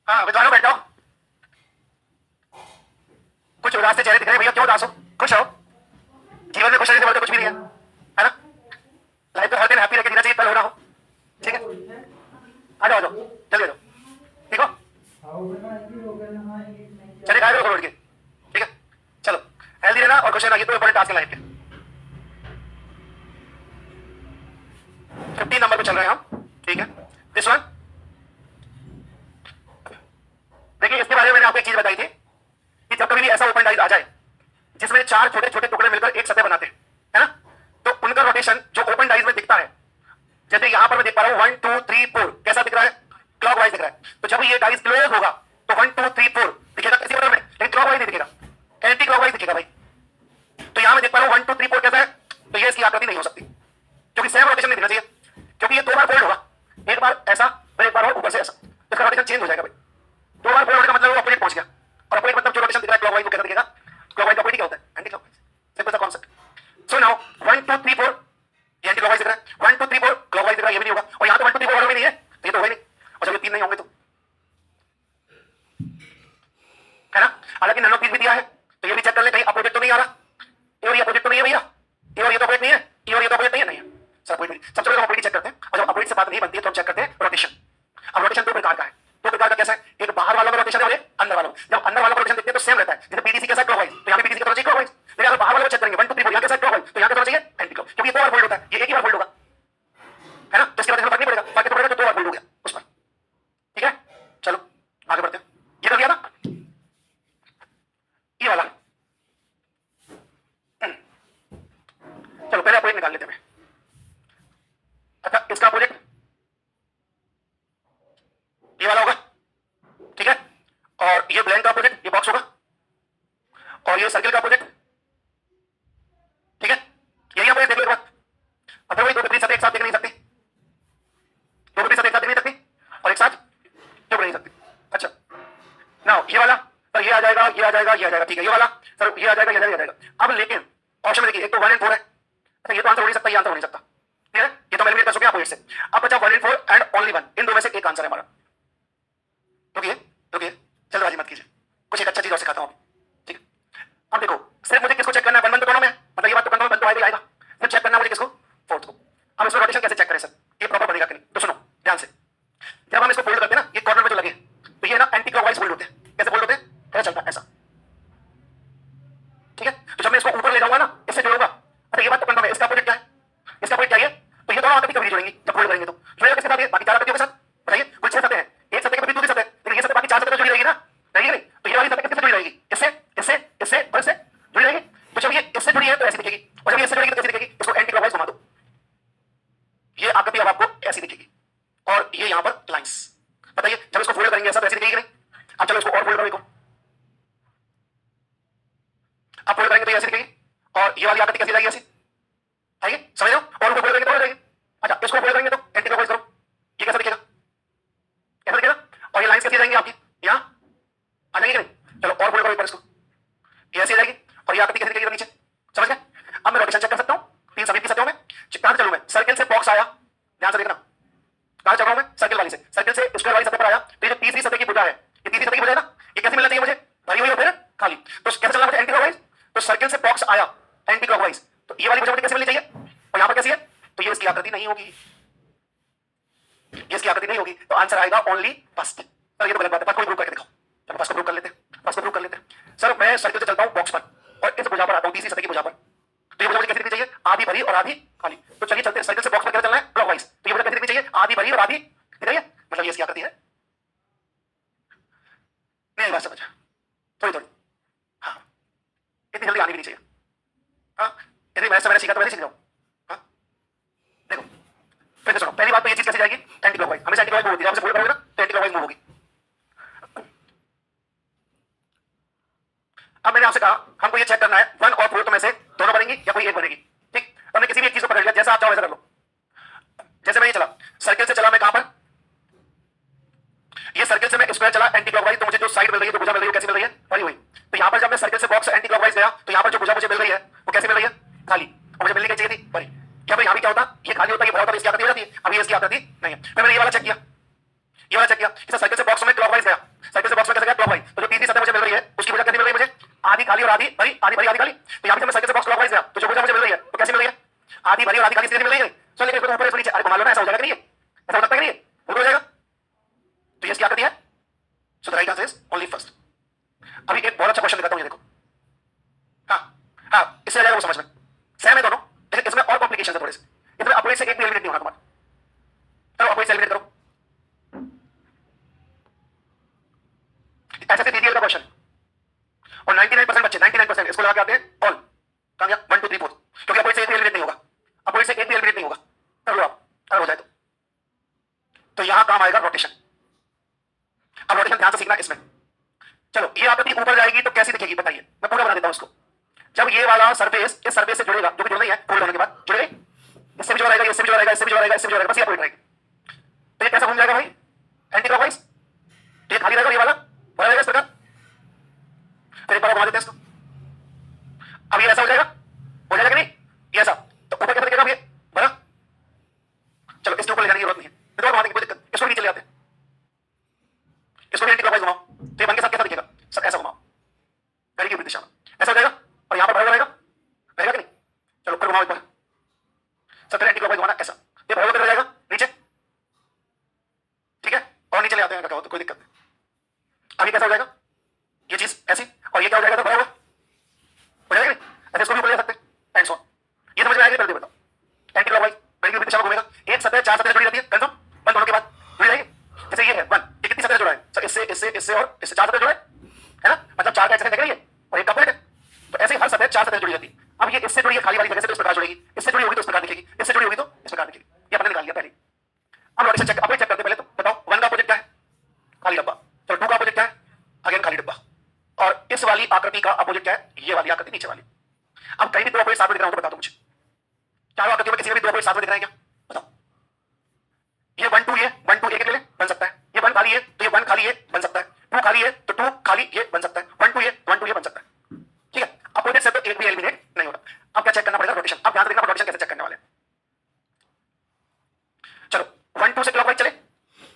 हाँ विद्वानों बैठ जाओ। कुछ उदास से चेहरे दिख रहे हैं भैया, क्यों उदास हो? खुश हो। जीवन में खुश रहने से बढ़कर कुछ भी नहीं है ना? लाइफ में हर दिन हैप्पी रहकर जीना चाहिए, कल हो ना हो। ठीक है, आ जाओ आ जाओ, जल्दी आ जाओ। ठीक हो, चले खाए करो के। ठीक है चलो, हेल्दी रहना और खुश रहना, ये तो इंपॉर्टेंट टास्क है लाइफ के। 15 नंबर पे चल रहे हैं हम। ठीक है, दिस वन। देखिए इसके बारे में मैंने आपको एक चीज बताई थी कि जब कभी भी ऐसा ओपन डाइज आ जाए जिसमें 4 छोटे छोटे टुकड़े मिलकर एक सतह बनाते हैं, है ना, तो उनका रोटेशन जो ओपन डाइज में दिखता है, जैसे यहां पर मैं देख पा रहा हूं 1 2 3 4, कैसा दिख रहा है? क्लॉकवाइज दिख रहा है। तो जब ये डाइज क्लोज होगा तो 1 2 3 4 दिखेगा इसी ऑर्डर में, लेकिन क्लॉकवाइज नहीं दिखेगा, एंटी क्लॉकवाइज दिखेगा भाई। तो यहां मैं देख पा रहा हूं 1 2 3 4 कैसा है, तो ये इसकी आकृति नहीं हो सकती, क्योंकि सेम रोटेशन नहीं दिखना चाहिए, क्योंकि ये 2 बार फोल्ड होगा, एक बार ऐसा फिर एक बार और ऊपर से ऐसा, तो इसका रोटेशन चेंज हो जाएगा भाई। 2 बार फोल्ड होने का मतलब वो अपोजिट पहुंच गया, और अपोजिट मतलब जो रोटेशन दिख रहा है क्लॉकवाइज वो कैसा दिखेगा? क्लॉकवाइज अपोजिट क्या होता है? Anti clockwise. सिंपल सा कॉन्सेप्ट। सो नाउ 1 2 3 4 ये एंटी क्लॉकवाइज दिख रहा है, 1 2 3 4 क्लॉकवाइज दिख रहा है, ये भी नहीं होगा, और यहां तो 1 2 3 4 ऑर्डर में नहीं है, तो ये तो होगा ही नहीं, और जब ये 3 नहीं होंगे तो, है ना? हालांकि नैनो पीस भी दिया है, तो ये भी चेक कर ले कहीं अपोजिट तो नहीं आ रहा। ये और ये अपोजिट तो नहीं है भैया, ये और ये तो अपोजिट नहीं है, ये और ये तो अपोजिट नहीं है, नहीं है सर अपोजिट। सबसे पहले हम अपोजिट चेक करते हैं, और जब अपोजिट से बात नहीं बनती है तो हम चेक करते हैं रोटेशन। अब रोटेशन 2 प्रकार का है, 2 प्रकार का कैसा है? एक बाहर वालों का रोटेशन है और एक अंदर वालों। जब अंदर वालों का रोटेशन देखते हैं तो सेम रहता है, जैसे पीडीसी कैसा क्लॉकवाइज, तो यहां पे पीडीसी का रोटेशन क्लॉकवाइज, लेकिन अगर बाहर वालों को चेक करेंगे 1 2 3 4 यहां कैसा क्लॉकवाइज, तो यहां कैसा चाहिए? एंटी क्लॉक, क्योंकि ये 2 बार फोल्ड होता है, ये एक ही बार फोल्ड होगा, है ना? तो इसके बाद फर्क नहीं पड़ेगा, फर्क तो पड़ेगा जो 2 बार फोल्ड हो गया उस पर। ठीक है चलो आगे बढ़ते हैं। ये कर दिया ना ये वाला। चलो पहले अपोजिट निकाल लेते हैं। अच्छा इसका अपोजिट ये वाला होगा, ठीक है, और ये ब्लैंक का अपोजिट ये बॉक्स होगा, और ये सर्किल का अपोजिट, ठीक है। यही अपोजिट देख लो एक बार। अब वही 2 विपरीत सतह एक साथ देख नहीं सकती, 2 विपरीत सतह एक साथ देख नहीं सकती और एक साथ जुड़ नहीं सकती। अच्छा नाउ ये वाला सर ये आ जाएगा, ये आ जाएगा, ये आ जाएगा, ठीक है। ये वाला सर ये आ जाएगा, ये आ जाएगा, ये आ जाएगा। अब लेकिन ऑप्शन में देखिए, एक तो 1 एंड 4 है, अच्छा ये तो आंसर हो नहीं सकता, ये आंसर हो नहीं सकता, ठीक है, ये तो एलिमिनेट कर चुके हैं अपोजिट से। अब बचा 1 एंड 4 एंड ओनली 1, इन दो में से एक आंसर है हमारा। रुकिए रुकिए, जल्दबाजी मत कीजिए, कुछ एक अच्छा चीज और सिखाता हूं, ठीक है। अब देखो सिर्फ मुझे किसको चेक करना है? 1 1 तो दोनों में, मतलब ये बात तो कंफर्म, 1 तो आएगा ही आएगा, फिर चेक करना मुझे किसको? 4th को। अब इसमें रोटेशन कैसे चेक करें सर, ये प्रॉपर बनेगा कि नहीं? तो सुनो ध्यान से, जब हम इसको फोल्ड करते हैं ना, ये कॉर्नर में जो लगे तो ये ना एंटी क्लॉकवाइज फोल्ड होते हैं। कैसे फोल्ड होते हैं? ऐसा चलता है ऐसा, ठीक है। तो जब मैं इसको ऊपर ले जाऊंगा ना, इससे जुड़ूंगा, अच्छा ये बात तो कंफर्म है। इसका अपोजिट क्या है? इसका अपोजिट क्या है? तो ये दोनों आकृति कभी जुड़ेंगी जब फोल्ड करेंगे, तो जुड़ेगा किसके साथ? ये बाकी 4 आकृतियों के साथ। बताइए कुल 6 सतह हैं, एक सतह के भी दूसरी सतह, लेकिन ये सतह बाकी 4 सतह जुड़ी रहेगी ना, रहेगी नहीं? तो ये वाली सतह किससे जुड़ी रहेगी? इससे इससे इससे और इससे जुड़ी रहेगी। तो जब ये इससे जुड़ी है तो ऐसी दिखेगी, और जब ये इससे जुड़ेगी तो कैसी दिखेगी? इसको एंटी क्लॉकवाइज घुमा दो, ये आकृति अब आपको ऐसी दिखेगी, और ये यहां पर लाइंस। बताइए जब इसको फोल्ड करेंगे ऐसा तो ऐसी दिखेगी नहीं? अब चलो इसको और फोल्ड करो, देखो अब फोल्ड करेंगे तो ऐसी दिखेगी, और ये वाली आकृति कैसी रहेगी? ऐसी आइए समझ लो, और ऊपर फोल्ड करेंगे तो हो जाएगी। अच्छा इसको फोल्ड करेंगे तो एंटी क्लॉकवाइज करो, ये कैसा दिखेगा? कैसा दिखेगा? और ये लाइंस कैसी रहेंगी आपकी? यहां आ जाएगी नहीं? चलो और फोल्ड करो एक बार इसको, ये ऐसी रहेगी, और ये आकृति कैसी दिखेगी नीचे? समझ गए? अब मैं रोटेशन चेक कर सकता हूं 3 सभी की सतहों में। कहां चलूं मैं? सर्किल से बॉक्स आया, ध्यान से देखना, कहां चल रहा हूं मैं? सर्किल वाली से, सर्किल से स्क्वायर वाली सतह पर आया, तो ये तीसरी सतह की भुजा है, ये तीसरी सतह की भुजा है ना, ये कैसे मिलना चाहिए मुझे? भरी हुई और फिर खाली, तो कैसे चलना मुझे? Anti clockwise. तो सर्किल से बॉक्स आया एंटी क्लॉकवाइज, तो ये वाली भुजा मुझे कैसे मिलनी चाहिए? और यहां पर कैसी है? तो ये इसकी आकृति नहीं होगी, ये इसकी आकृति नहीं होगी, तो आंसर आएगा ओनली फर्स्ट। सर ये तो गलत बात है, फर्स्ट को प्रूव करके दिखाओ। चलो फर्स्ट को प्रूव कर लेते हैं, फर्स्ट को प्रूव कर लेते हैं। सर मैं सर्किल से चलता हूं बॉक्स पर और इस भुजा पर आता हूं, तीसरी सतह की भुजा पर, तो ये भुजा मुझे कैसी दिखनी चाहिए? आधी भरी और आधी खाली। तो चलिए चलते हैं, सर्किल से बॉक्स पर कैसे चलना है? क्लॉकवाइज। तो ये भुजा कैसी दिखनी चाहिए? आधी भरी और आधी, दिख रही है? मतलब ये इसकी आकृति है। नहीं आई बात समझ? थोड़ी थोड़ी, हाँ इतनी जल्दी आनी भी नहीं चाहिए, हाँ इतनी मैथ्स मैंने सीखा तो मैंने सीख जाऊँ। हाँ देखो फिर से सुनो, पहली बात तो ये चीज कैसे जाएगी? Anti clockwise. हमेशा एंटी क्लॉकवाइज मूव होती है, आपसे फोल्ड करोगे ना तो एंटी क्लॉकवाइज मूव होगी। अब मैंने आपसे कहा हमको ये चेक करना है 1 और 4 में से दोनों बनेंगी या कोई एक बनेगी, ठीक। हमने किसी भी एक चीज को पकड़ लिया, जैसा आप चाहो वैसा कर लो। जैसे मैं ये चला, सर्किल से चला मैं कहां पर? ये सर्किल से मैं स्क्वायर चला एंटी क्लॉकवाइज, तो मुझे जो साइड मिल रही है, जो भुजा मिल रही है, कैसी मिल रही है? भरी हुई। तो यहां पर जब मैं सर्किल से बॉक्स एंटी क्लॉकवाइज गया, तो यहां पर जो भुजा मुझे मिल रही है वो कैसी मिल रही है? खाली। और मुझे मिलनी चाहिए थी भरी। क्या भाई यहां भी क्या होता? ये खाली होता, ये भरा होता, इसकी आकृति हो जाती है। अब ये इसकी आकृति नहीं है। फिर मैंने ये वाला चेक किया, ये वाला चेक किया, इस सर्किल से बॉक्स में क्लॉकवाइज गया, सर्किल से बॉक्स में कैसे गया क्लॉकवाइज, तो जो तीसरी सतह मुझे मिल रही है उसकी भुजा कैसी मिल रही है मुझे, आधी खाली और आधी भरी, आधी भरी आधी खाली। तो यहाँ पे मैं सर्किल से बॉक्स क्लॉकवाइज गया तो जो भुजा मुझे मिल रही है तो कैसी मिल रही है, आधी भरी और आधी खाली सीधी मिल रही है। सो लेकिन इसको ऊपर से नीचे अरे घुमा लो ना, ऐसा हो जाएगा कि नहीं, ऐसा हो सकता है कि नहीं, बिल्कुल हो जाएगा। तो ये क्या करती है, so the right answer is only first. अभी एक बहुत अच्छा क्वेश्चन दिखाता हूं, ये देखो। हाँ इससे आ जाएगा वो समझ में, सेम है दोनों, लेकिन इसमें और कॉम्प्लिकेशन है थोड़े से। इसमें अपोजिट से एक भी एलिमिनेट नहीं होना तुम्हारा। चलो अपोजिट से एलिमिनेट करो। ऐसे डीडीएल का क्वेश्चन और 99% बच्चे 99% इसको लगा के आते हैं ऑल, कहां गया 1 2 3 4, क्योंकि अपोजिट से एक भी एलिमिनेट नहीं होगा, अपोजिट से एक भी एलिमिनेट नहीं होगा। कर लो आप, अगर हो जाए तो यहां काम आएगा रोटेशन। अब रोटेशन ध्यान से सीखना इसमें। चलो ये आकृति ऊपर जाएगी तो कैसी दिखेगी बताइए, मैं पूरा बना देता हूं इसको। जब ये वाला सरफेस इस सरफेस से जुड़ेगा, जो कि जुड़ना ही है, फोल्ड होने के बाद जुड़ गई, इससे भी जोड़ आएगा, इससे भी जोड़ आएगा, इससे भी जोड़ आएगा, इससे भी जोड़ आएगा, बस ये अपोजिट रहेगी। तो ये कैसा घूम जाएगा भाई, एंटी क्लॉकवाइज। तो ये खाली रहेगा, ये वाला भरा रहेगा इस प्रकार। फिर एक बार घुमा देते हैं इसको, अब ये ऐसा हो जाएगा, हो जाएगा कि नहीं, ये ऐसा। तो ऊपर कैसा दिखेगा ये भरा। चलो इसके ऊपर ले जाने की जरूरत नहीं है, तो घुमा देंगे, कोई दिक्कत, इसको नीचे ले आते हैं, इसको भी एंटी क्लॉकवाइज घुमाओ। तो ये बन के साथ कैसा दिखेगा, सब ऐसा घुमाओ घड़ी की विपरीत दिशा में, ऐसा हो जाएगा। और यहाँ पर भरा रहेगा, रहेगा कि नहीं। चलो ऊपर घुमाओ एक बार, सब एंटी क्लॉकवाइज घुमाना ऐसा, ये भरा हुआ जाएगा नीचे, ठीक है। और नीचे ले आते हैं, तो कोई दिक्कत नहीं। अभी कैसा हो जाएगा ये चीज ऐसी, और ये क्या हो जाएगा, तो भरा हुआ हो जाएगा नहीं, ऐसे इसको भी ऊपर ले सकते हैं एंड सो। ये समझ में आएगा, कर बताओ। एंटी क्लॉकवाइज घड़ी की विपरीत दिशा में घूमेगा, एक सतह चार सतह जुड़ी रहती है, कंफर्म, बंद होने के बाद जुड़ी रहेगी। जैसे ये है वन, ये कितनी सतह जुड़ा है सर, इससे इससे इससे और इससे चार सतह जुड़ा है ना, मतलब चार का देख रही है और एक कपलेट है। तो ऐसे हर सतह चार सतह जुड़ी रहती है। अब ये इससे जुड़ी है खाली वाली जगह से, तो इस प्रकार जुड़ेगी, इससे जुड़ी होगी तो इस प्रकार दिखेगी, इससे जुड़ी होगी तो इस प्रकार दिखेगी। ये अपने निकाल लिया पहले। अब रोटेशन चेक, अपोजिट चेक करते पहले, तो बताओ वन का अपोजिट क्या है, खाली डब्बा। चलो टू का अपोजिट क्या है, अगेन खाली डब्बा। और इस वाली आकृति का अपोजिट क्या है, ये वाली आकृति नीचे वाली। अब कहीं भी दो अपोजिट साथ में दिख रहा हूं तो बता दो मुझे, चारों आकृतियों में किसी में भी दो अपोजिट साथ में दिख रहे हैं क्या, बताओ। ये 1 2 ये 1 2 एक ले ले, बन सकता है। ये 1 खाली है तो ये 1 खाली है, बन सकता है। 2 खाली है तो 2 खाली ये बन सकता है। 1 2 ये 1 2 ये बन सकता है, ठीक है। अपोजिट से तो एक भी एलिमिनेट नहीं होता। अब क्या चेक करना पड़ेगा, रोटेशन। अब ध्यान से देखना रोटेशन कैसे चेक करने वाले हैं। चलो 1 2 से क्लॉकवाइज चले,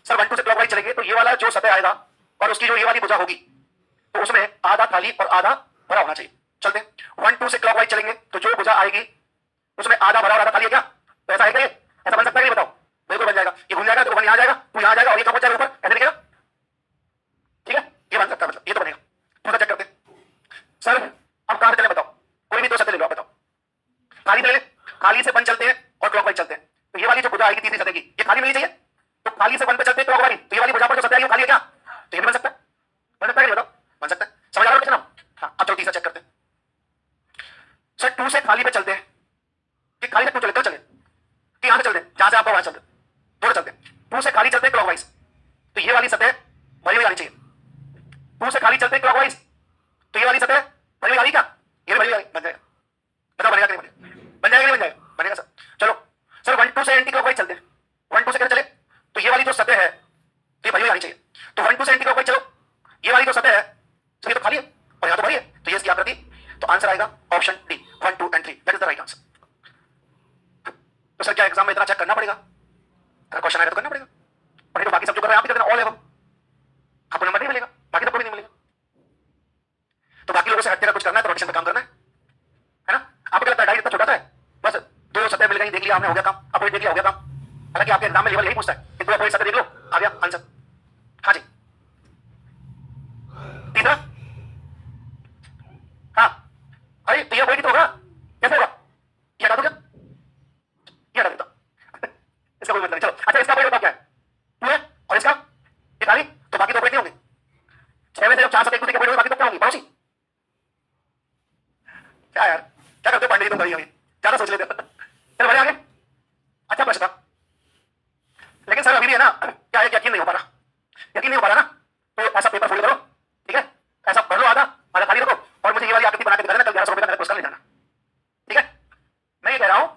सर 1 2 से क्लॉकवाइज चलेंगे तो ये वाला जो सतह आएगा और उसकी जो ये वाली भुजा होगी, तो उसमें आधा खाली और आधा भरा होना चाहिए। चलते 1 2 से क्लॉकवाइज चलेंगे तो जो भुजा आएगी उसमें आधा भरा और आधा खाली है क्या, तो ऐसा है क्या, ऐसा बन सकता है, बताओ। बिल्कुल बन जाएगा, ये घूम जाएगा तो यहाँ जाएगा, तू यहाँ जाएगा और ये कहाँ पहुंच जाएगा ऊपर, ऐसे दिखेगा, ठीक है। ये बन सकता है, मतलब ये तो बनेगा। थोड़ा चेक करते हैं सर, अब कहां चले बताओ, कोई भी दो सतह ले लो आप, बताओ। खाली ले ले, खाली से 1 चलते हैं और क्लॉकवाइज चलते हैं। तो ये वाली जो भुजा आएगी तीसरी सतह की, ये खाली मिलनी चाहिए, तो खाली से 1 पे चलते हैं क्लॉकवाइज, तो ये वाली भुजा पर जो सतह है वो खाली है क्या, तो ये भी बन सकता है, बन सकता है, बताओ बन सकता है। समझ आ रहा है ना। हाँ अब चलो तीसरा चेक करते हैं। सर 2 से खाली पे चलते हैं, कि खाली से 2 चले तो चले, कि यहां से चलते हैं जहां से आपको वहां चलते दोनों चलते हैं। 2 से खाली चलते हैं क्लॉकवाइज, तो ये वाली सतह भरी हुई आनी चाहिए। 2 से खाली चलते हैं क्लॉकवाइज, तो ये वाली सतह भरी हुई आ रही क्या, ये भरी हुई बन जाएगा, बताओ बनेगा कि नहीं बनेगा, बन जाएगा कि नहीं बन जाएगा, बनेगा सर। चलो सर 1 2 से एंटी क्लॉकवाइज चलते हैं, 1 2 से कैसे चले, तो ये वाली जो सतह है ये भरी हुई आनी चाहिए। तो 1 2 से एंटी क्लॉकवाइज चलो, ये वाली जो सतह है ये तो खाली है और यहाँ तो भरी है, तो ये इसकी आकृति, तो आंसर आएगा option D 1 2 and 3, that is the right answer. तो सर क्या एग्जाम में इतना चेक करना पड़ेगा, अगर क्वेश्चन आएगा तो करना पड़ेगा, और नहीं तो बाकी सब जो कर रहे हैं आप ही कर देना, ऑल एवं आपको नंबर नहीं मिलेगा, बाकी सबको भी नहीं मिलेगा। तो बाकी लोगों से हटकर कुछ करना है तो रोटेशन पे काम करना है ना। आपको क्या लगता है डायरी इतना छोटा सा है, बस दो सतह मिल गई, देख लिया आपने, हो गया काम, अपोजिट देख लिया, हो गया काम। हालांकि आपके एग्जाम में लेवल यही पूछता है कि दो अपोजिट सतह देख लो, आ गया आंसर। हाँ जी तीसरा, हाँ अरे तो ये अपोजिट तो होगा, कैसे होगा, ये हटा दो क्या, ये हटा देता इसका कोई मतलब नहीं। चलो अच्छा इसका अपोजिट क्या है, 2 है और इसका ये खाली, तो बाकी तो अपोजिट नहीं होंगे। 6 में से जब 4 सतह एक दूसरे के अपोजिट बाकी तो क्या होंगी, पड़ोसी। क्या यार क्या करते हो पंडित जी तुम, कभी कभी ज्यादा सोच लेते हो। चलो बढ़िया आगे, अच्छा प्रश्न था, लेकिन सर अभी भी है ना, क्या है यकीन नहीं हो पा रहा, यकीन नहीं हो पा रहा ना, तो ऐसा पेपर फोल्ड करो, ठीक है, ऐसा भर लो, आधा आधा खाली रखो, और मुझे ये वाली आकृति बना के दिखा देना, कल 1100 रुपये का मेरा पुरस्कार ले जाना, ठीक है। मैं ये कह रहा हूं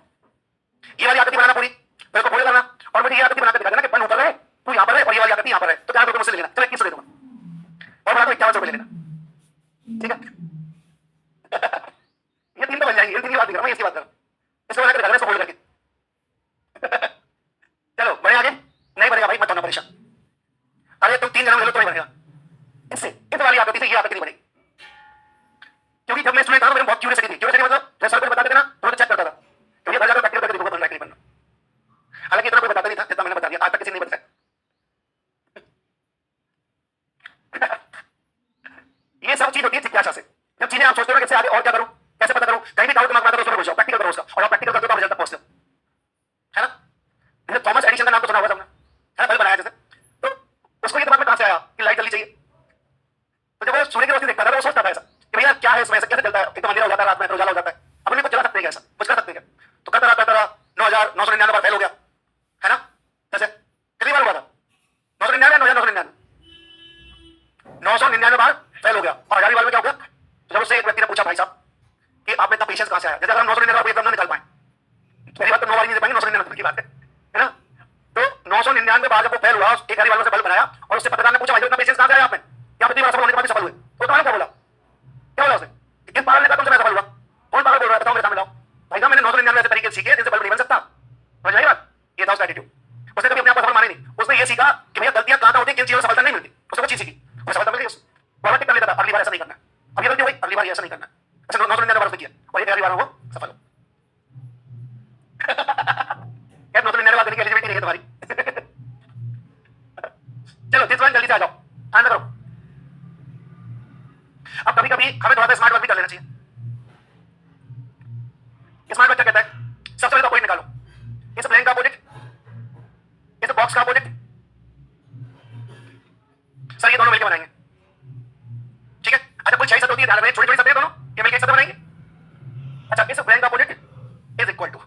ये वाली आकृति बनाना पूरी, मेरे को फोल्ड करना, और मुझे ये आकृति बना के दिखा देना कि बन ऊपर रहे, तू यहाँ पर है और ये वाली आकृति यहाँ पर है, तो 1100 रुपये मुझसे ले लेना। चलो 2100 दे दूंगा और बना तो 5100 रुपये ले लेना, ठीक है। ये 3 तो बन जाएंगे, ये 3 की बात नहीं कर रहा मैं, इसकी बात कर रहा हूं, इसको बना के दिखा देना, इसको फोल्ड करके। चलो बढ़े आगे, नहीं बनेगा भाई मत होना परेशान, अरे तुम 3 जन्म ले लो तो नहीं बनेगा, सीन नहीं बनता। ये सब चीज होती है जिज्ञासा से। जब चीजें आप सोचते हो कैसे आगे और क्या करूं, कैसे पता करूं, कहीं भी डाउट दिमाग में आता है तो उसमें घुस जाओ, प्रैक्टिकल करो उसका, और आप प्रैक्टिकल करते हो तो रिजल्ट तक पहुंचते हो, है ना। थॉमस एडिसन का नाम तो सुना होगा तुमने, है ना, बल्ब बनाया जैसे। तो उसको ये दिमाग में कहां से आया कि लाइट जल्दी चाहिए। तो जब वो सूर्य की रोशनी देखता था तो वो सोचता था ऐसा कि भैया क्या है इसमें, ऐसा कैसे चलता है, एक तो अंधेरा हो जाता है, रात में उजाला हो जाता है, अपने को जला सकते हैं ऐसा, कुछ कर सकते हैं। तो करता रहा 9,999 बार फेल हो गया, है ना। जैसे कितनी बार हुआ था, 999 999 बार फेल हो गया, और 1000 बार में क्या हो गया। तो जब उससे एक व्यक्ति ने पूछा भाई साहब कि आप में इतना पेशेंस कहां से आया, जैसे अगर हम 999 एकदम ना निकाल पाए, पहली बात तो 9 बार नहीं दे पाएंगे, 999 की बात है ना। तो 999 बार जब वो फेल हुआ, एक वालों से बल्ब बनाया, और उससे पत्रकार ने पूछा भाई इतना पेशेंस कहां से आया आप में, क्या इतनी बार सफल होने के बाद सफल हुए। तो तुम्हारे क्या बोला, क्या बोला उसने, किस पागल ने कहा तुमसे मैं सफल हुआ, कौन पागल बोल रहा है, बताओ मेरे सामने लाओ। भाई साहब मैंने 999 ऐसे तरीके सीखे जिनसे बल्ब नहीं बन सकता, समझ आई बात। ये था उसका एटीट्यूड। उसने कभी अपने आप को सफल माने नहीं, उसने ये सीखा कि भैया गलतियां कहां होती है, किन चीजों से सफलता नहीं मिलती, उसने वो चीज सीखी और सफलता मिल गई। वो टिक कर लेता था, अगली बार ऐसा नहीं करना, अब ये गलती हो गई, अगली बार ऐसा नहीं करना। अच्छा 999 बार उसने किया और ये अगली बार वो सफल हो। यार 999 बार करने की एलिजिबिलिटी नहीं है तुम्हारी। चलो दिस वन जल्दी से आ जाओ, आंसर करो। अब कभी कभी हमें थोड़ा सा स्मार्ट वर्क भी कर लेना चाहिए। स्मार्ट वर्क क्या कहता है, सबसे पहले तो अपोजिट निकालो, इस प्लेन का अपोजिट, इस बॉक्स का अपोजिट। सर ये दोनों मिलकर बनाएंगे, ठीक है। अच्छा कोई 6 शब्द होती है, ध्यान रखना छोटी छोटी शब्द है दोनों, ये मिलकर एक शब्द बनाएंगे। अच्छा इस प्लेन का अपोजिट इज इक्वल टू,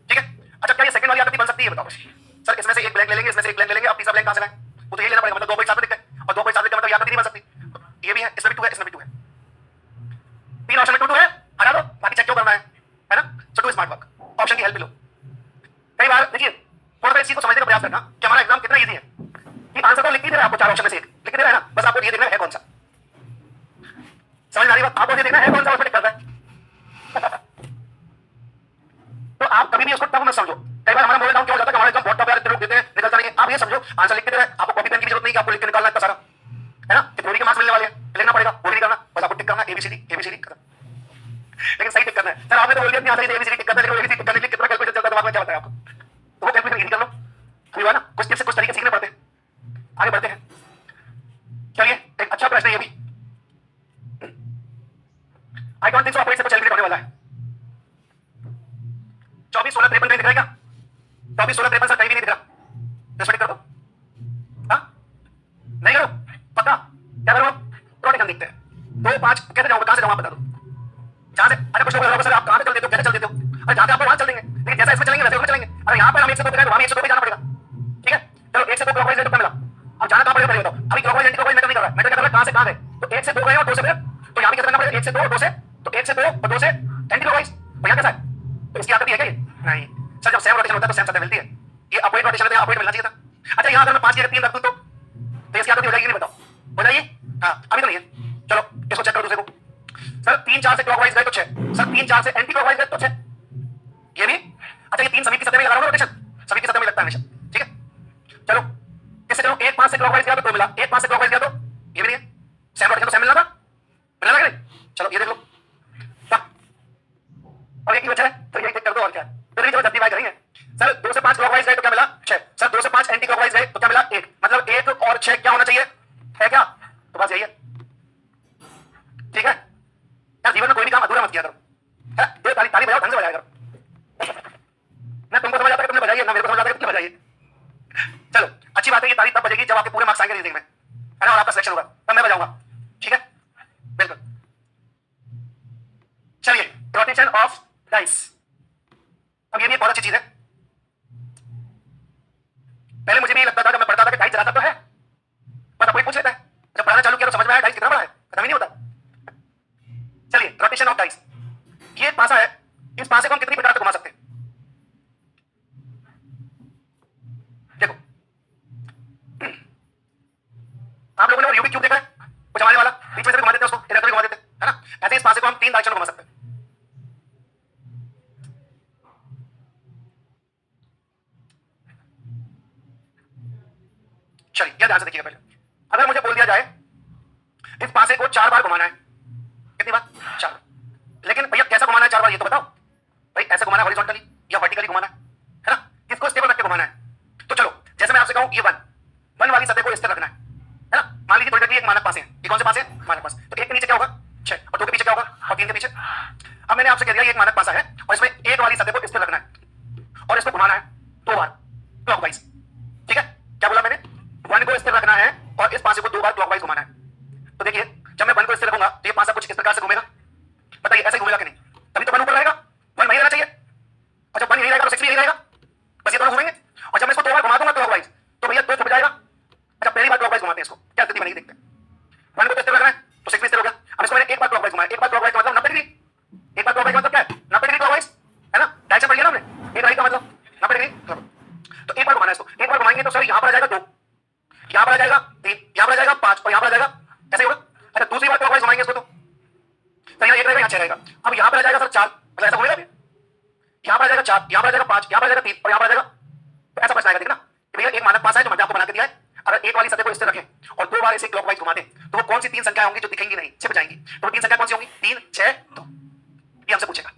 ठीक है। अच्छा क्या ये सेकंड वाली आकृति बन सकती है, बताओ। सर इसमें से एक ब्लैंक ले लेंगे, इसमें से एक ब्लैंक ले लेंगे, अब तीसरा ब्लैंक कहां से लाएं, वो तो ये लेना पड़ेगा, मतलब 2 पॉइंट साथ में दिखते हैं, और 2 पॉइंट साथ दिखते हैं मतलब ये आकृति नहीं बन सकती। ये भी है, इसमें भी 2 है, इसमें भी 2 है, 3 ऑप्शन में 2 है, हटा दो, बाकी चेक क्यों करना है ना। So do smart work, option की हेल्प लो। कई बार देखिए थोड़ा सा इस चीज को समझने का प्रयास करना कि हमारा एग्जाम कितना इजी है, कि आंसर तो लिख ही दे रहा है आपको, 4 ऑप्शन में से एक लिख दे रहा है ना, बस आपको ये देखना है कौन सा। समझ आ रही बात, आपको ये देखना है कौन सा उसमें टिक करता है। तो आप कभी भी उसको टफ मत समझो। कई बार हमारा मोबाइल डाउन क्या हो जाता है कि हमारा एग्जाम बहुत टफ है, इतने लोग देते हैं निकलता नहीं है। आप ये समझो आंसर लिख के दे रहा है, आपको कॉपी पेन की जरूरत नहीं कि आपको लिख के निकालना है सारा, है ना। थ्योरी के मार्क्स मिलने वाले हैं, लिखना पड़ेगा, वो नहीं करना, बस आपको टिक करना एबीसीडी खत्म। लेकिन सही टिक करना है। सर आपने तो बोल दिया अपनी आंसर एबीसीडी टिक करना है, लेकिन एबीसीडी टिक करने के लिए कितना कैलकुलेशन चलता है दिमाग में, क्या बताया आपको। तो वो कैलकुलेशन इजी कर लो, अभी हुआ ना, कुछ टिप्स से कुछ तरीके सीखने पड़ते हैं, आगे बढ़ते हैं। चलिए एक अच्छा प्रश्न है ये भी, आई डोंट थिंक सो आपको इससे कुछ कैलकुलेट होने वाला है। 24 16 53 नहीं दिख रहा है क्या, 24 16 53 सर कहीं भी नहीं दिख रहा, रेस्पेक्ट कर दो। हाँ नहीं करो पक्का, क्या करो रोटेशन देखते हैं। 2 5 कैसे जाऊंगा, कहां से जाऊं आप बता दो, जहां से। अरे कुछ लोग सर आप कहां से चल देते हो, कैसे चल देते हो, अरे जहां से आपको वहां चल देंगे, लेकिन जैसा इसमें चलेंगे वैसे उसमें चलेंगे। अरे यहाँ पर हम 1 से 2 पे गए तो हमें 1 से 2 पे जाना पड़ेगा, ठीक है। चलो 1 से 2 क्लॉकवाइज रेट मिला, अब जाना कहां पड़ेगा पहले बताओ। अभी क्लॉकवाइज एंटी क्लॉकवाइज मैटर नहीं कर रहा है, मैटर कर रहा है कहां से कहां गए। तो 1 से 2 गए और 2 से गए, तो यहाँ भी कैसे करना पड़ेगा, 1 से 2 और 2 से, तो 1 से 2 और 2 से एंटी क्लॉकवाइज, और यहाँ कैसा है, तो इसकी आकृति है क्या ये, नहीं। सर जब सेम रोटेशन होता है तो सेम सतह मिलती है, ये अपोजिट रोटेशन होता है, अपोजिट मिलना चाहिए था। अच्छा यहाँ अगर मैं 5 की जगह 3 रख दूं तो इसकी आकृति हो जाएगी, नहीं बताओ हो जाएगी, हाँ अभी तो नहीं है। चलो इसको चेक करो दूसरे को, सर 3 4 से क्लॉकवाइज गए तो 6, सर 3 4 से एंटी क्लॉकवाइज गए तो 6, ये भी। अच्छा ये 3 सभी की सतह में लगा रहा हूं रोटेशन, सभी की सतह में लगता है हमेशा, ठीक है। चलो इससे चलो 1 5 से क्लॉकवाइज गया तो 2 मिला, 1 5 से क्लॉकवाइज गया तो ये भी नहीं है, सेम रोटेशन तो सेम मिलना था, मिलना था कि नहीं। चलो ये देख लो, और एक ही बचा है तो यही टिक कर दो, और क्या है, तो नहीं चलो जल्दीबाजी करेंगे। सर 2 से 5 क्लॉकवाइज गए तो क्या मिला 6, सर 2 से 5 एंटी क्लॉकवाइज गए तो क्या मिला 1, मतलब 1 और 6 क्या होना चाहिए, है क्या, तो बस यही है, ठीक है। यार जीवन में कोई भी काम अधूरा मत किया करो, दो ताली ताली बजाओ, ढंग से बजाया करो, ना तुमको समझ आता है तुमने बजाइए, ना मेरे को समझ आता है तुमने बजाइए। चलो अच्छी बात है, ये ताली तब बजेगी जब आपके पूरे मार्क्स आएंगे रीजनिंग में, है ना, और आपका सिलेक्शन होगा तब मैं बजाऊंगा, ठीक है बिल्कुल। चलिए रोटेशन ऑफ डाइस, अब ये भी बहुत अच्छी चीज है। पहले मुझे भी लगता था जब मैं पढ़ता था कि डाइस चलाता तो है, बस कोई पूछ लेता है, जब पढ़ाना चालू किया तो समझ में आया डाइस कितना बड़ा है, पता ही नहीं होता। चलिए रोटेशन ऑफ डाइस, ये पासा है, इस पासे को हम कितनी प्रकार से घुमा सकते हैं, देखो आप लोगों ने वो रूबिक क्यूब देखा है, वो जमाने वाला, बीच में से भी घुमा देते हैं उसको, इधर भी घुमा देते हैं, है ना। ऐसे इस पासे को हम 3 डायरेक्शन में घुमा सकते हैं। चलिए क्या ध्यान से देखिएगा, पहले अगर मुझे बोल दिया जाए इस पासे को 4 बार घुमाना है, कितनी बार 4, लेकिन भैया कैसा घुमाना है 4 बार ये तो बताओ भाई, ऐसे घुमाना है हॉरिजॉन्टली या वर्टिकली घुमाना है ना, किसको स्टेबल रख के घुमाना है। तो चलो जैसे मैं आपसे हूं ये वन वाली सतह को स्थिर रखना है ना। मान लीजिए थोड़ी देर के लिए एक मानक पास है, ये कौन से पास है, मानक पास। तो एक के नीचे क्या होगा 6 और 2 के पीछे क्या होगा और 3 के पीछे। अब मैंने आपसे कह दिया ये एक मानक पासा है और इसमें एक वाली सतह को स्थिर रखना है और इसको घुमाना है 2 बार क्लॉकवाइज। ठीक है, क्या बोला मैंने, वन को स्थिर रखना है और इस पासे को 2 बार क्लॉकवाइज घुमाना है। तो देखिए जब मैं वन को स्थिर रखूंगा तो ये पासा कुछ इस प्रकार से घूमेगा, बताइए ऐसे घूमेगा कि नहीं, तभी तो वन ऊपर रहेगा, वन वहीं रहना चाहिए। और जब वन यहीं रहेगा तो 6 भी यहीं रहेगा, बस ये दोनों घूमेंगे। और जब मैं इसको 2 बार घुमा दूंगा क्लॉकवाइज तो भैया 2 छुप जाएगा। अच्छा पहली बार क्लॉकवाइज घुमाते हैं इसको, क्या स्थिति बनेगी देखते हैं। वन को तो स्थिर रखना है तो 6 भी स्थिर हो गया। अब इसको मैंने एक बार क्लॉकवाइज घुमाया, एक बार क्लॉकवाइज का मतलब 90 डिग्री, एक बार क्लॉकवाइज मतलब क्या है 90 डिग्री क्लॉकवाइज, है ना, डायरेक्शन पढ़ लिया ना हमने, एक राइट का मतलब 90 डिग्री। तो एक बार घुमाना है इसको, एक बार घुमाएंगे तो सर यहां पर आ जाएगा 2, यहां पर आ जाएगा 3, यहां पर आ जाएगा 5 और यहां पर आ जाएगा, ऐसे होगा। अच्छा दूसरी बार क्लॉकवाइज घुमाएंगे इसको तो यहां 1 रहेगा, यहां 6 रहेगा। अब यहां पर आ जाएगा सर 4, मतलब ऐसा घूमेगा भी, यहां पर आ जाएगा 4, यहां पर आ जाएगा 5, यहां पर आ जाएगा 3 और यहां पर आ जाएगा, तो ऐसा बचना है देखना। भैया एक मानक पासा है जो मैंने आपको बना के दिया है, अगर एक वाली सतह को स्थिर रखें और 2 बार इसे क्लॉकवाइज घुमाते तो वो कौन सी 3 संख्याएं होंगी जो दिखेंगी नहीं, छिप जाएंगी। तो वो 3 संख्या कौन सी होंगी, 3 6 2, ये हमसे पूछेगा,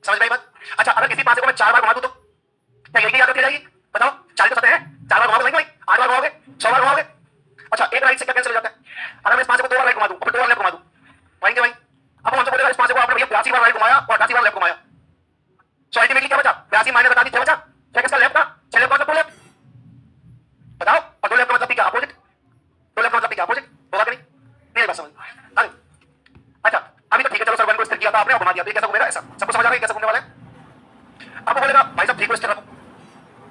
समझ गई बात। अच्छा अगर किसी पासे को मैं 4 बार घुमा दूं तो क्या यही याद रखी जाएगी, बताओ 4 तो सतह है, 4 बार घुमाओगे भाई, 8 बार घुमाओगे, 6 बार घुमाओगे। अच्छा एक राइट से क्या कैंसिल हो जाता है, अगर मैं इस पासे को 2 बार राइट घुमा दूं और 2 बार लेफ्ट घुमा दूं, वहीं भाई। अब हमसे बोलेगा इस पासे को आपने भैया 82 बार राइट घुमाया और 88 बार लेफ्ट घुमाया, सो अल्टीमेटली क्या बचा, 82 माइनस 88 क्या बचा, क्या किसका लेफ्ट का, 6 लेफ्ट का लेफ्ट, बताओ। और 2 लेफ्ट का मतलब क्या अपोजिट, 2 लेफ्ट का मतलब क्या अपोजिट होगा कि नहीं, नहीं बात समझ आ गई। अच्छा अभी तो ठीक है, चलो सर वन को स्थिर किया था आपने और घुमा दिया, तो ये कैसा घूमेगा, ऐसा सबको समझ आ गया कैसा घूमने वाला है। अब वो बोलेगा भाई साहब 3 को स्थिर रखो,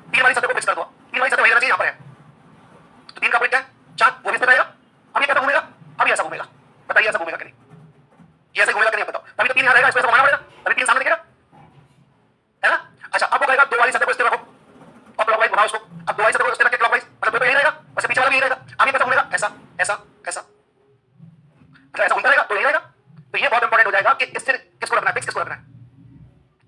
3 वाली सतह को फिक्स कर दो, 3 वाली सतह वही रहना चाहिए, यहाँ पर है तो 3 का पॉइंट क्या है 4, वो भी स्थिर रहेगा। अब ये कैसा घूमेगा, अब ये ऐसा घूमेगा, बताइए ऐसा घूमेगा कि नहीं, ये ऐसे घूमेगा कि नहीं बताओ। तभी तो 3 यहाँ रहेगा, इसको ऐसा घुमाना पड़ेगा, तभी 3 सामने दिखेगा, है ना। अच्छा अब वो कहेगा 2 वाली सतह को स्थिर रखो और क्लॉकवाइज घुमाओ उसको। अब 2 वाली सतह को स्थिर रख के क्लॉकवाइज मतलब तो यही रहेगा, बस पीछे वाला भी यही रहेगा। अब ये कैसा घूमेगा, ऐसा ऐसा ऐसा, मतलब ऐसा घूमता रहेगा तो यही रहेगा। तो ये बहुत इंपॉर्टेंट हो जाएगा कि स्थिर किसको रखना है, फिक्स किसको रखना है,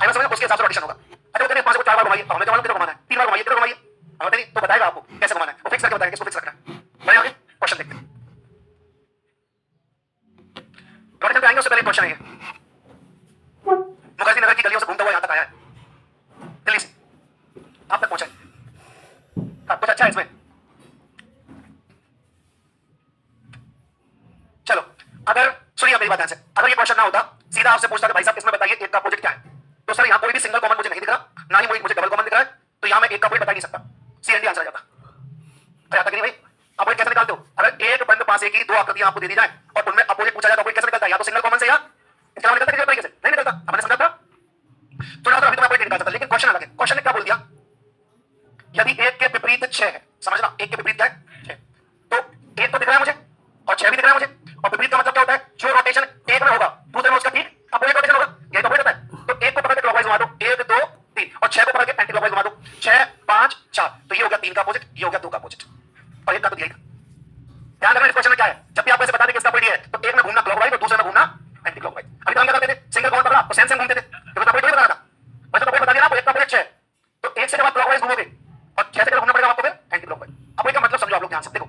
आइए समझ, उसके हिसाब से ऑडिशन होगा। अच्छा वो 5 को 4 बार घुमाइए, हमें तो मालूम कितना घुमाना है, 3 बार घुमाइए, कितना घुमाइए हमें नहीं, तो बताएगा आपको कैसे घुमाना है, वो फिक्स करके बताएगा किसको फिक्स रखना है। बढ़िया आगे क्वेश्चन देखते हैं, ऑडिशन पे आएंगे उससे पहले क्वेश्चन है, मुखर्जी नगर की गलियों से घूमता हुआ यहां तक आया है, दिल्ली से आप तक पहुंचा है। कुछ अच्छा है इसमें, चलो अगर सुनिए मेरी बात ध्यान से, अगर ये क्वेश्चन ना होता सीधा आपसे पूछता कि भाई साहब इसमें बताइए एक का अपोजिट क्या है, तो सर यहाँ कोई भी सिंगल कॉमन मुझे नहीं दिख रहा, ना ही मुझे डबल कॉमन दिख रहा है, तो यहाँ मैं एक का अपोजिट बता नहीं सकता, सीएनडी आंसर आ जाता। आता कि नहीं भाई, अपोजिट कैसे निकालते हो, अगर एक बंद पासे की 2 आकृतियां आपको दे दी जाए और उनमें अपोजिट पूछा जाए तो अपोजिट कैसे निकलता है, या तो सिंगल कॉमन से या इसके अलावा निकलता है किसी तरीके से नहीं निकलता, हमने समझा था। तो ना तो अभी तो मैं अपोजिट निकाल सकता, लेकिन क्वेश्चन अलग है, क्वेश्चन ने क्या बोल दिया, यदि एक के विपरीत 6 है, समझना एक के विपरीत क्या है 6, तो एक तो दिख रहा है मुझे और 6 भी दिख रहा है मुझे, और विपरीत का मतलब क्या होता है, जो रोटेशन एक में होगा दूसरे में उसका ठीक अपोजिट रोटेशन होगा, यही तो अपोजिट होता है। तो एक को पकड़ के क्लॉकवाइज घुमा दो 1 2 3 और 6 को पकड़ के एंटी क्लॉकवाइज घुमा दो 6 5 4, तो ये हो गया 3 का अपोजिट, ये हो गया 2 का अपोजिट और एक का तो यही था। ध्यान रखना इस क्वेश्चन में क्या है, जब भी आपको ऐसे बता दें कि इसका अपोजिट है तो एक में घूमना क्लॉकवाइज और दूसरे में घूमना एंटी क्लॉकवाइज। अभी तो हम क्या करते थे, सिंगल कॉमन पकड़ा तो सेम सेम घूमते थे, तो अपोजिट नहीं बताना था, बस तो अपोजिट बता दिया ना, एक का अपोजिट 6 तो एक से जब आप क्लॉकवाइज घूमोगे और 6 से घूमना पड़ेगा आपको फिर एंटी क्लॉकवाइज। अब इसका मतलब समझो आप लोग ध्यान से, देखो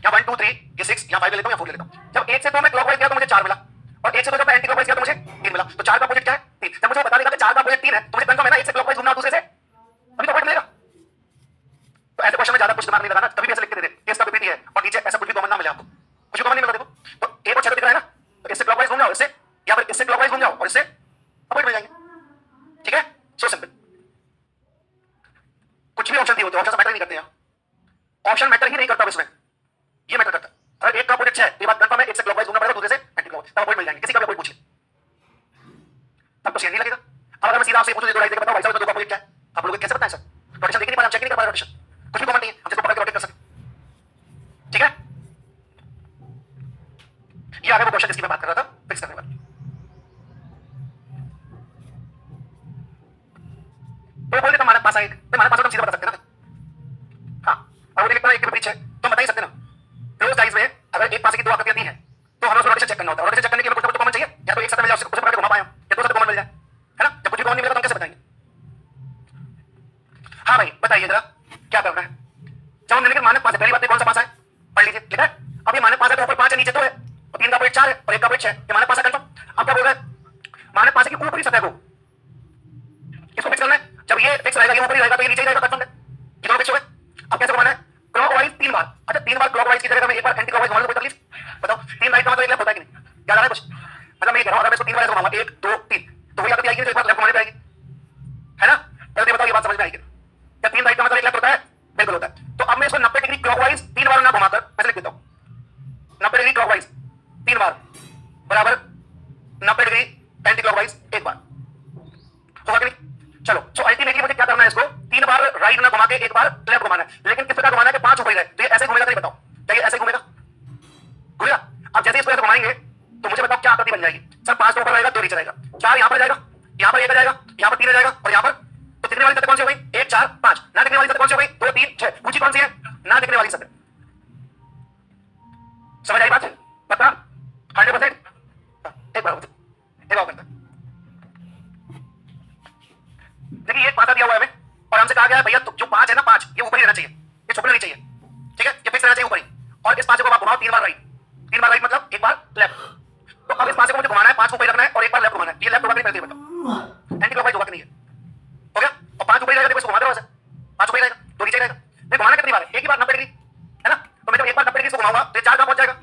यहाँ 1 2 3 ये 6 यहाँ 5 ले लेता हूँ या 4 ले लेता हूँ। जब 1 से 2 में क्लॉकवाइज गया तो मुझे 4 मिला और 1 से 2 जब एंटी क्लॉकवाइज गया तो मुझे 3 मिला, तो 4 का अपोजिट क्या है 3। जब मुझे बता देगा कि 4 का अपोजिट 3 है तो मुझे कंफर्म है ना 1 से क्लॉकवाइज घूमना दूसरे से, अभी तो अपोजिट मिलेगा। तो ऐसे क्वेश्चन में ज्यादा कुछ दिमाग नहीं लगाना, कभी भी ऐसे लिख के दे दे इसका विपरीत है और नीचे ऐसा कुछ भी कॉमन ना मिले आपको, कुछ भी कॉमन नहीं मिला। देखो तो 1 और 6 दिख रहा है ना, तो इससे क्लॉकवाइज घूम जाओ इससे, या फिर इससे क्लॉकवाइज घूम जाओ और इससे अपोजिट मिल जाएंगे, ठीक है, सो सिंपल। कुछ भी ऑप्शन दिए होते हैं, ऑप्शन मैटर नहीं करते हैं, ऑप्शन मैटर ही नहीं करता इसमें, ये मैटर करता है। अगर एक का अपोजिट 6 ये बात कंफर्म है, एक से क्लॉकवाइज घूमना पड़ेगा दूसरे से एंटी क्लॉकवाइज, तब अपोजिट मिल जाएंगे, किसी का भी कोई पूछ ले तब तो सीएनडी लगेगा। अब अगर मैं सीधा आपसे पूछूं तो बताओ भाई साहब 2 का अपोजिट क्या है, आप लोग कैसे बताएं सर, रोटेशन देखिए नहीं पाए, हम चेक नहीं कर पाए रोटेशन, कुछ भी कॉमन नहीं है, हम जिसको पकड़ के रोटेट कर सकते, ठीक है। ये आगे वो क्वेश्चन जिसकी मैं बात कर रहा था फिक्स करने वाला, तो बोल देता मानक पासा एक, तो मानक पासा तो हम सीधा बता सकते हैं ना। हाँ और वो लिखता है एक के पीछे, तो बता ही सकते ना क्लोज टाइज में अगर एक पासे की 2 आकृतियां दी हैं तो हमें उसको रोटेशन चेक करना होता है, रोटेशन चेक करने के लिए कुछ ना कुछ कॉमन चाहिए, या तो एक साथ मिल जाए उससे पकड़ के घुमा पाए हम, या 2 साथ कॉमन मिल जाए, है ना। जब कुछ भी कॉमन नहीं मिलेगा तो हम कैसे बताएंगे। हाँ भाई बताइए जरा क्या करना है, जब हमने लिखा मानक पासा, पहली बात कौन सा पासा है पढ़ लीजिए, लिखा है। अब ये मानक पासा तो ऊपर 5 है नीचे 2 है और 3 का अपोजिट 4 है और 1 का अपोजिट 6, ये मानक पासा कंफर्म। अब क्या बोल रहा है, मानक पासे की ऊपरी सतह को इसको फिक्स करना है, जब ये फिक्स रहेगा ये ऊपरी रहेगा तो ये नीचे ही रहेगा, कंफर्म है, ये दोनों समझ में आएगी क्या? 3 राइट का मतलब 1 लेफ्ट होता है? बिल्कुल होता है। तो अब मैं इसको 90 डिग्री क्लॉकवाइज 3 बार ना घुमाकर ऐसे लिख देता हूं, 90 डिग्री क्लॉकवाइज 3 बार बराबर 90 डिग्री एंटी क्लॉकवाइज 1 बार, होगा कि नहीं? चलो, सो अल्टीमेटली मुझे क्या करना है, इसको 3 बार राइट ना घुमा के 1 बार लेफ्ट घुमाना है। लेकिन किस प्रकार घुमाना है कि 5 ऊपर ही रहे, तो ये ऐसे घूमेगा तो नहीं बताओ, क्या ये ऐसे घूमेगा? घूमेगा। अब जैसे इसको ऐसे घुमाएंगे तो मुझे बताओ क्या आकृति बन जाएगी? सर 5 तो ऊपर रहेगा, 2 नीचे रहेगा, 4 यहां पर जाएगा, यहां पर 1 जाएगा, यहां पर 3 जाएगा और यहां पर, तो दिखने वाली सतह कौन सी हो गई? 1 4 5। ना दिखने वाली सतह कौन सी हो गई? 2 3 6। पूछी कौन सी है? ना दिखने वाली सतह। समझ आई बात? पता 100%। एक बार एक और करता, देखिए एक पासा दिया हुआ है हमें और हमसे कहा गया है भैया तो जो 5 है ना, 5 ये ऊपर ही रहना चाहिए, ये छुपना नहीं चाहिए, ठीक है, ये फिक्स रहना चाहिए ऊपर ही। और इस पासे को आप घुमाओ 3 बार राइट, 3 बार राइट मतलब 1 बार लेफ्ट। तो अब इस पासे को मुझे घुमाना है, 5 को ऊपर रखना है और 1 बार लेफ्ट घुमाना है। ये लेफ्ट होगा कि नहीं बताओ? एंटी क्लॉकवाइज होगा कि नहीं है? हो गया। और 5 ऊपर ही रहेगा, देखो इसको घुमा दो ऐसे, 5 ऊपर ही रहेगा, 2 नीचे रहेगा। नहीं घुमाना कितनी बार है? एक ही बार 90 डिग्री है ना। तो मैं जब 1 बार 90 डिग्री से घुमाऊंगा तो 4 कहां पहुंच जाएगा?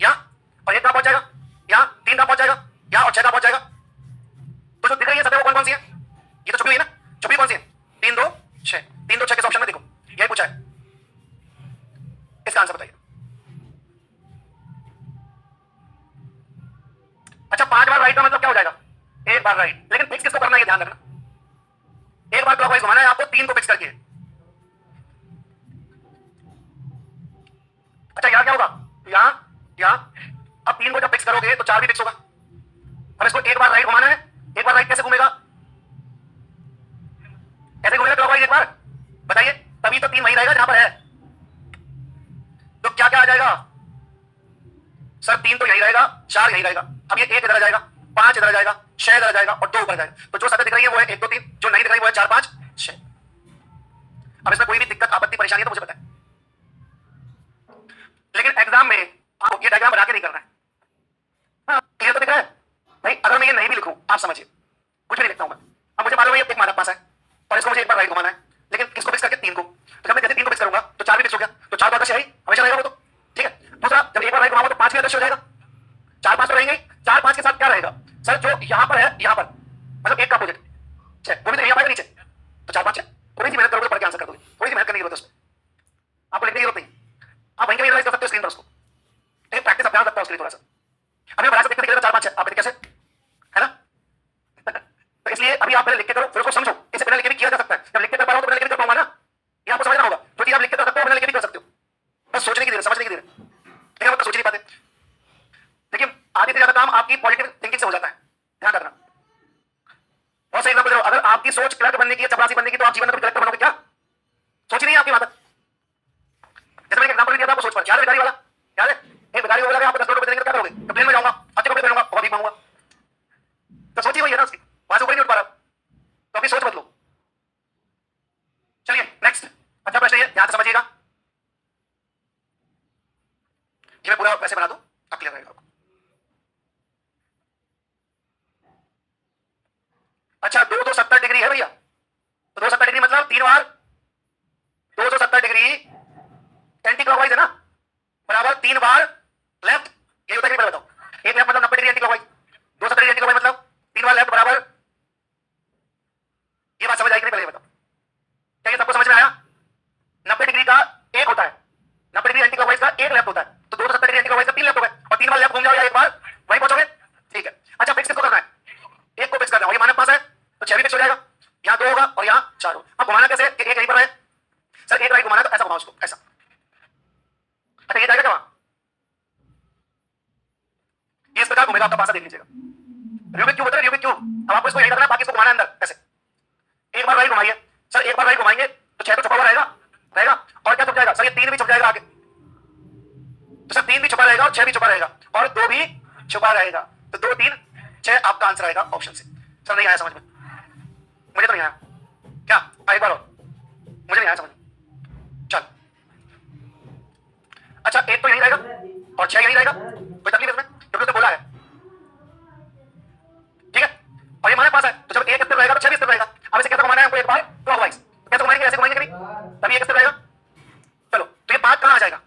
यहां, और 1 कहां पहुंच जाएगा? यहां, 3 कहां पहुंच जाएगा? यहां, और 6 कहां पहुंच जाएगा? तो जो दिख रही है सतह वो कौन कौन सी है? ये तो छुपी हुई है ना, छुपी कौन सी है? 3 2 6, 3 2 6 किस ऑप्शन में? देखो यही पूछा है, इसका आंसर बताइए। अच्छा 5 बार राइट का मतलब क्या हो जाएगा? 1 बार राइट, लेकिन फिक्स किसको करना है ये ध्यान रखना। 1 बार क्लॉकवाइज घुमाना है आपको, 3 को फिक्स करके। अच्छा यहां क्या होगा? यहां, यहां, अब 3 को जब फिक्स करोगे तो 4 भी फिक्स होगा। अब इसको 1 बार राइट घुमाना है, 1 बार राइट कैसे घूमेगा? कैसे घूमेगा क्लॉकवाइज 1 बार? बताइए, तभी तो 3 वही रहेगा जहां पर है। तो क्या क्या आ जाएगा? सर 3 तो यही रहेगा, 4 यही रहेगा। अब ये 1 इधर आ जाएगा, 5 इधर आ जाएगा, 6 इधर आ जाएगा और 2 ऊपर आ जाएगा। तो जो सतह दिख रही है वो है 1 2 3, जो नहीं दिख रही वो है 4 5 6। अब इसमें कोई भी दिक्कत आपत्ति परेशानी है तो मुझे बताएं, लेकिन एग्जाम में आपको ये डायग्राम बना के नहीं करना है। हाँ क्लियर तो दिख रहा है भाई? अगर मैं ये नहीं भी लिखूं आप समझिए, कुछ भी नहीं लिखता हूं मैं। अब मुझे मालूम है ये एक मानव पास है और इसको मुझे 1 बार राइट घुमाना है, लेकिन किसको फिक्स करके? 3 को। तो जब मैं जैसे 3 को फिक्स करूंगा तो 4 भी फिक्स हो गया, तो 4 तो अदृश्य है ही, हमेशा रहेगा वो तो, ठीक है। दूसरा जब 1 बार राइट घुमाऊंगा तो 5 भी अदृश्य हो जाएगा, 4 5 तो रहेंगे। 4 5 के साथ क्या रहेगा? सर जो यहां पर है, यहां पर मतलब 1 का अपोजिट 6, वो भी तो यहां पर नीचे, तो 4 5 6। थोड़ी सी मेहनत करोगे तो पढ़ के आंसर कर दोगे, थोड़ी सी मेहनत करने की जरूरत है उसमें, आपको लिखने की जरूरत नहीं, आप वहीं रियलाइज कर सकते हो स्क्रीन पर उसको। लेकिन प्रैक्टिस अभ्यास लगता है उसके लिए थोड़ा सा। अभी बड़ा सा देखते दिखेगा 4 5 6, आप देखते कैसे है ना? तो इसलिए अभी आप पहले लिख के करो, फिर उसको समझो। इससे बिना लिखे भी किया जा सकता है, जब लिख के कर पा रहा हो तो बिना लिखे भी कर पाऊंगा ना, ये आपको समझना होगा। जो चीज आप लिख के कर सकते हो बिना लिखे भी कर सकते हो, बस सोचने की देर है, समझने की देर है। लेकिन आप तो सोच नहीं पाते। लेकिन आधी से ज्यादा काम आपकी पॉजिटिव थिंकिंग से हो जाता है, ध्यान रखना। बहुत सही एग्जांपल दे रहा हूं, अगर आपकी सोच क्लर्क बनने की है, चपरासी बनने की, तो आप जीवन में कलेक्टर बनोगे क्या? सोच ही नहीं है आपकी बात। जैसे मैंने एग्जांपल दिया था आपको सोच पर, याद है भिखारी वाला? याद है? एक भिखारी होगा, आपको 10 करोड़ रुपए देंगे तो क्या करोगे? तो प्लेन में जाऊंगा, अच्छे कपड़े पहनूंगा और भी मांगूंगा। तो सोची वही है ना उसकी, वहां से ऊपर नहीं उठ पा रहा, तो अपनी सोच बदलो। चलिए नेक्स्ट, अच्छा प्रश्न ये ध्यान से समझिएगा, ये मैं पूरा वैसे बना दूं अब क्लियर रहेगा आपको। अच्छा 270 डिग्री है भैया, तो 270 डिग्री मतलब 3 बार 270 डिग्री एंटी क्लॉकवाइज है ना, बराबर 3 बार लेफ्ट, ये होता है कि बताओ? एक लेफ्ट मतलब 90 degree anti clockwise, 270 degree anti clockwise मतलब 3 बार लेफ्ट बराबर, ये बात समझ आई कि नहीं? पहले बताओ, क्या ये सबको समझ में आया? 90 डिग्री का एक होता है, 90 डिग्री एंटी क्लॉकवाइज का एक लेफ्ट होता है, तो 270 डिग्री एंटी क्लॉकवाइज का 3 लेफ्ट हो गए, और 3 बार लेफ्ट घूम जाओ या 1 बार वहीं पहुंचोगे, ठीक है। अच्छा फिक्स किसको करना है? एक को फिक्स करना है, और ये मानव पास है तो 6 भी फिक्स हो जाएगा, यहां 2 होगा और यहां 4 होगा। अब घुमाना कैसे कि एक यहीं पर है? सर एक राइट घुमाना है तो ऐसा घुमाओ उसको, ऐसा। अच्छा ये जाएगा क्या वहां? ये इस प्रकार घूमेगा, आपका पासा देख लीजिएगा। रूबिक क्यूब होता है, रूबिक क्यूब। अब आपको इसको यहीं रखना है, बाकी इसको घुमाना है अंदर ऐसे। एक बार राइट घुमाइए सर, एक बार राइट घुमाएंगे तो 6 तो छुपा हुआ रहेगा, रहेगा, और क्या छुप जाएगा? सर ये 3 भी छुप जाएगा आगे, तो सर 3 भी छुपा रहेगा और 6 भी छुपा रहेगा और 2 भी छुपा रहेगा, तो 2 3 6 आपका आंसर आएगा ऑप्शन से। सर नहीं आया समझ में? मुझे तो नहीं आया, क्या एक बार और? मुझे नहीं आया समझ में, चल। अच्छा 1 तो यही रहेगा और 6 यही रहेगा, कोई तकलीफ इसमें? क्योंकि उसने बोला है, ठीक है। और ये हमारे पास है, तो जब 1 स्थिर रहेगा तो 6 भी स्थिर रहेगा। अब इसे कैसे घुमाना है हमको? एक बार क्लॉकवाइज, कैसे घुमाएंगे? ऐसे घुमाएंगे कभी, तभी 1 स्थिर रहेगा। चलो तो ये 5 कहां आ जाएगा?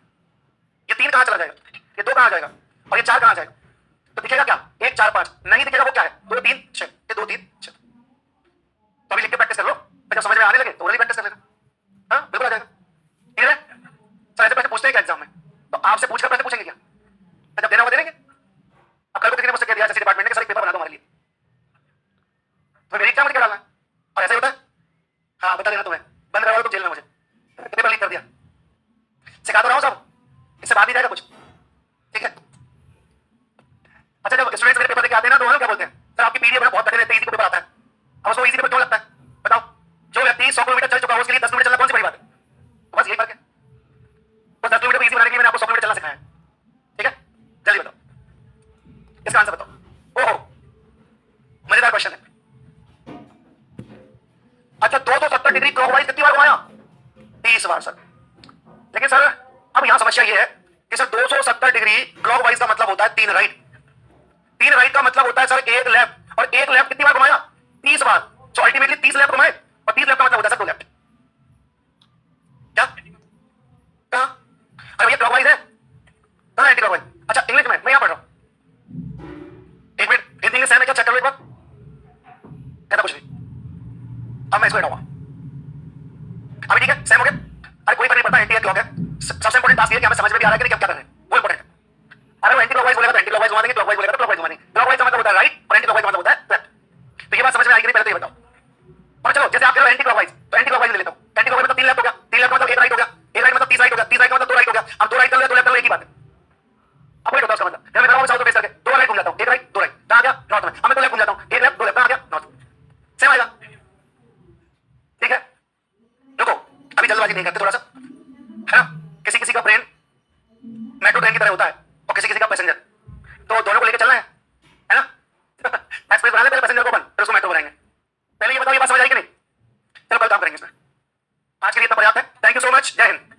ये 3 कहां चला जाएगा? ये 2 कहां आ जाएगा? और ये 4 कहां आ जाएगा? तो दिखेगा क्या? 1 4 5 नहीं दिखेगा, वो क्या है? 2 3 6, ये 2 3 6। तो अभी लिख के प्रैक्टिस कर लो, जब समझ में आने लगे लगे तो ओरली प्रैक्टिस कर लेना। हाँ बिल्कुल आ जाएगा। ठीक है सर, ऐसे प्रश्न पूछते हैं क्या एग्जाम में, तो आपसे पूछकर प्रश्न पूछेंगे क्या? जब देना होगा देंगे। अब कल को किसी ने मुझसे कह दिया जैसे डिपार्टमेंट ने सर एक पेपर बना दो हमारे लिए, तो मेरी एग्जाम में क्या डालना है? और ऐसा ही होता है। हाँ बता देना तुम्हें, बंद करवा दो तुम जेल में मुझे, पेपर लीक कर दिया, सिखा तो रहा हूँ सब, इससे बात नहीं जाएगा कुछ। ठीक है अच्छा, जब स्टूडेंट्स मेरे पेपर देके आते हैं ना तो वो क्या बोलते हैं, सर आपकी पीडीएफ में बहुत कठिन है, इजी पेपर आता है। अब उसको इजी पेपर क्यों लगता है बताओ? जो व्यक्ति 100 किलोमीटर चल चुका है उसके लिए 10 मिनट चलना कौन सी बड़ी बात है? तो बस यही फर्क है, बस 10 किलोमीटर को इजी बनाने के लिए मैंने आपको 100 किलोमीटर चलना सिखाया है। ठीक है जल्दी बताओ इसका आंसर बताओ। ओहो मजेदार क्वेश्चन है। अच्छा 270 डिग्री क्लॉकवाइज कितनी बार घुमाया? 30 बार सर। लेकिन सर अब यहां समस्या ये है कि सर 270 डिग्री क्लॉकवाइज का मतलब होता है 3 राइट, 3 राइट का मतलब होता है सर 1 लेफ्ट, और 1 लेफ्ट कितनी बार घुमाया? 30 बार। सो अल्टीमेटली 30 लेफ्ट घुमाए, और 30 लेफ्ट का मतलब होता है सर 2 लेफ्ट। क्या कहा? अरे भैया क्लॉकवाइज है कहां एंटी क्लॉकवाइज? अच्छा इंग्लिश में मैं यहां पढ़ रहा हूं, एक मिनट हिंदी इंग्लिश है क्या चेक कर लो एक बार, कहता कुछ नहीं। अब मैं इसको हटाऊंगा अभी, ठीक है सेम हो गया। अरे कोई फर्क नहीं पड़ता, एंटी क्लॉक है, सबसे इंपॉर्टेंट टास्क ये है कि हमें समझ में भी आ रहा है कि नहीं क्या कर रहे हैं, वो इंपॉर्टेंट है। अरे वो एंटी क्लॉकवाइज बोलेगा तो एंटी क्लॉकवाइज घुमा देंगे, क्लॉकवाइज बोलेगा तो क्लॉकवाइज घुमा देंगे। क्लॉकवाइज का मतलब होता है राइट और एंटी क्लॉकवाइज का मतलब होता है लेफ्ट। तो ये बात समझ में आएगी नहीं पहले तो ये बताओ। और चलो जैसे आप कह रहे हो एंटी क्लॉकवाइज, तो एंटी क्लॉकवाइज ले लेता हूं। एंटी क्लॉकवाइज मतलब 3 लेफ्ट हो गया, 3 लेफ्ट मतलब 1 राइट हो गया, 1 राइट मतलब 30 राइट हो गया, 30 राइट मतलब 2 राइट हो गया। अब 2 राइट कर ले 2 लेफ्ट कर ले, एक ही बात है। अब वही होता है उसका मतलब, जब मैं बराबर साउथ बेस करके 2 राइट घूम जाता हूं, 1 राइट 2 राइट कहां गया नॉर्थ में, अब मैं 2 लेफ्ट घूम जाता हूं, 1 लेफ्ट 2 लेफ्ट कहां गया नॉर्थ। सेम आएगा। ठीक है रुको अभी जल्दबाजी नहीं करते थोड़ा सा, है ना। किसी किसी का ब्रेन मेट्रो ट्रेन की तरह होता है और किसी किसी का पैसेंजर, तो दोनों को लेकर चलना है ना। एक्सप्रेस बना ले पहले, पैसेंजर को बन, फिर उसको मेट्रो बनाएंगे। पहले ये बताओ ये बात समझ आई कि नहीं? चलो कल काम करेंगे इसमें, आज के लिए इतना पर्याप्त है। थैंक यू सो मच, जय हिंद।